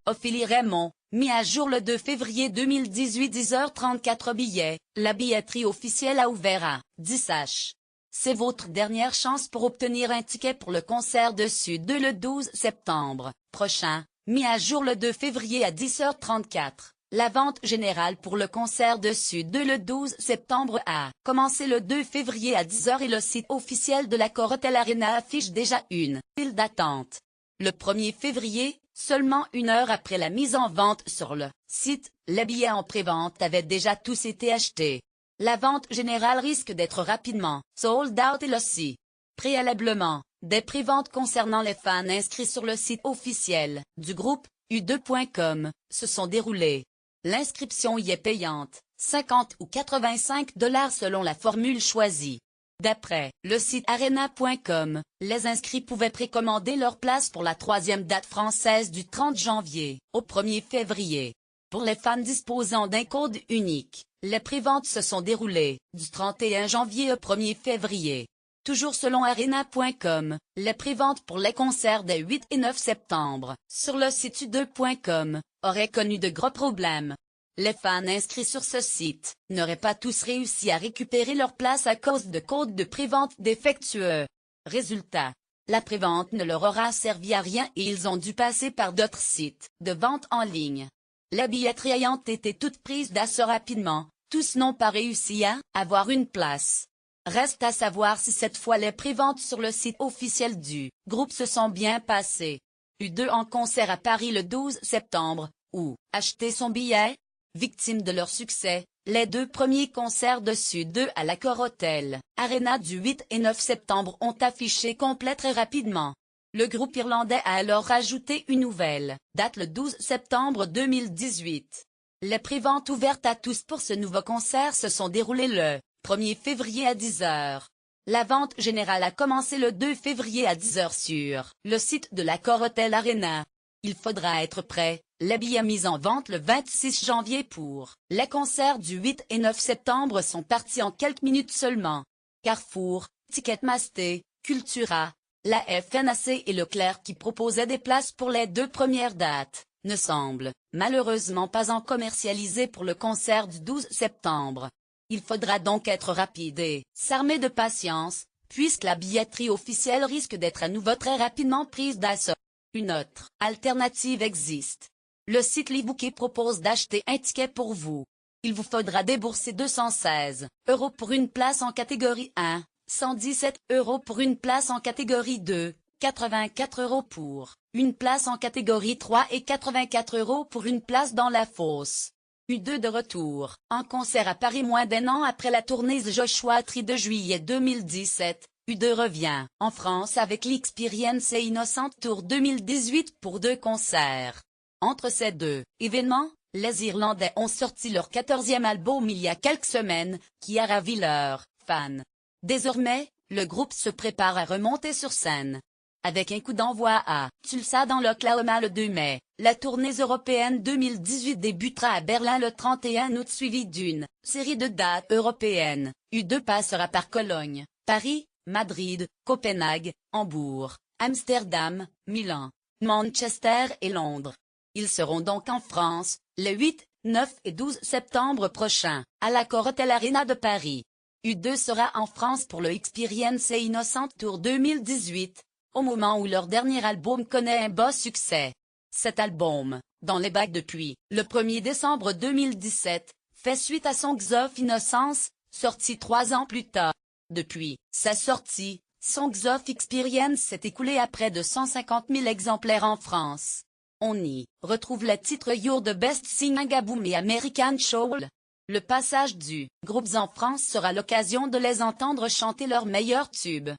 Ophélie Raymond, mis à jour le 2 février 2018 10h34 billets, la billetterie officielle a ouvert à 10h. C'est votre dernière chance pour obtenir un ticket pour le concert de Sud 2 le 12 septembre prochain, mis à jour le 2 février à 10h34. La vente générale pour le concert de Sud 2 le 12 septembre a commencé le 2 février à 10h et le site officiel de l'Accor Hotel Arena affiche déjà une file d'attente. Le 1er février, seulement une heure après la mise en vente sur le site, les billets en pré-vente avaient déjà tous été achetés. La vente générale risque d'être rapidement sold out et aussi. Préalablement, des pré-ventes concernant les fans inscrits sur le site officiel du groupe, u2.com, se sont déroulées. L'inscription y est payante, 50 ou 85 $ selon la formule choisie. D'après le site arena.com, les inscrits pouvaient précommander leur place pour la troisième date française du 30 janvier au 1er février. Pour les fans disposant d'un code unique, les préventes se sont déroulées du 31 janvier au 1er février. Toujours selon arena.com, les préventes pour les concerts des 8 et 9 septembre, sur le site u2.com, auraient connu de gros problèmes. Les fans inscrits sur ce site n'auraient pas tous réussi à récupérer leur place à cause de codes de prévente défectueux. Résultat, la prévente ne leur aura servi à rien et ils ont dû passer par d'autres sites de vente en ligne. Les billetteries ayant été toutes prises d'assaut rapidement, tous n'ont pas réussi à avoir une place. Reste à savoir si cette fois les préventes sur le site officiel du groupe se sont bien passées. U2 en concert à Paris le 12 septembre, ou acheter son billet. Victimes de leur succès, les deux premiers concerts de Sud 2 à l'Accor Hotel Arena du 8 et 9 septembre ont affiché complet très rapidement. Le groupe irlandais a alors rajouté une nouvelle date le 12 septembre 2018. Les préventes ouvertes à tous pour ce nouveau concert se sont déroulées le 1er février à 10h. La vente générale a commencé le 2 février à 10h sur le site de l'Accor Hotel Arena. Il faudra être prêt, les billets mis en vente le 26 janvier pour les concerts du 8 et 9 septembre sont partis en quelques minutes seulement. Carrefour, Ticketmaster, Cultura, la FNAC et Leclerc qui proposaient des places pour les deux premières dates, ne semblent malheureusement pas en commercialiser pour le concert du 12 septembre. Il faudra donc être rapide et s'armer de patience, puisque la billetterie officielle risque d'être à nouveau très rapidement prise d'assaut. Une autre alternative existe. Le site Libooké propose d'acheter un ticket pour vous. Il vous faudra débourser 216 € pour une place en catégorie 1, 117 € pour une place en catégorie 2, 84 € pour une place en catégorie 3 et 84 € pour une place dans la fosse. U2 de retour, en concert à Paris moins d'un an après la tournée The Joshua Tree de juillet 2017. U2 revient en France avec l'Experience Innocent Tour 2018 pour 2 concerts. Entre ces deux événements, les Irlandais ont sorti leur 14e album il y a quelques semaines, qui a ravi leurs fans. Désormais, le groupe se prépare à remonter sur scène. Avec un coup d'envoi à Tulsa dans l'Oklahoma le 2 mai, la tournée européenne 2018 débutera à Berlin le 31 août suivie d'une série de dates européennes. U2 passera par Cologne, Paris, Madrid, Copenhague, Hambourg, Amsterdam, Milan, Manchester et Londres. Ils seront donc en France, les 8, 9 et 12 septembre prochains, à l'Accor Hotel Arena de Paris. U2 sera en France pour le Experience Innocent Tour 2018, au moment où leur dernier album connaît un beau succès. Cet album, dans les bacs depuis le 1er décembre 2017, fait suite à Songs of Innocence, sorti 3 ans plus tard. Depuis sa sortie, Songs of Experience s'est écoulé à près de 150 000 exemplaires en France. On y retrouve les titres You're the Best Singing Boom et American Soul. Le passage du groupe en France sera l'occasion de les entendre chanter leurs meilleurs tubes.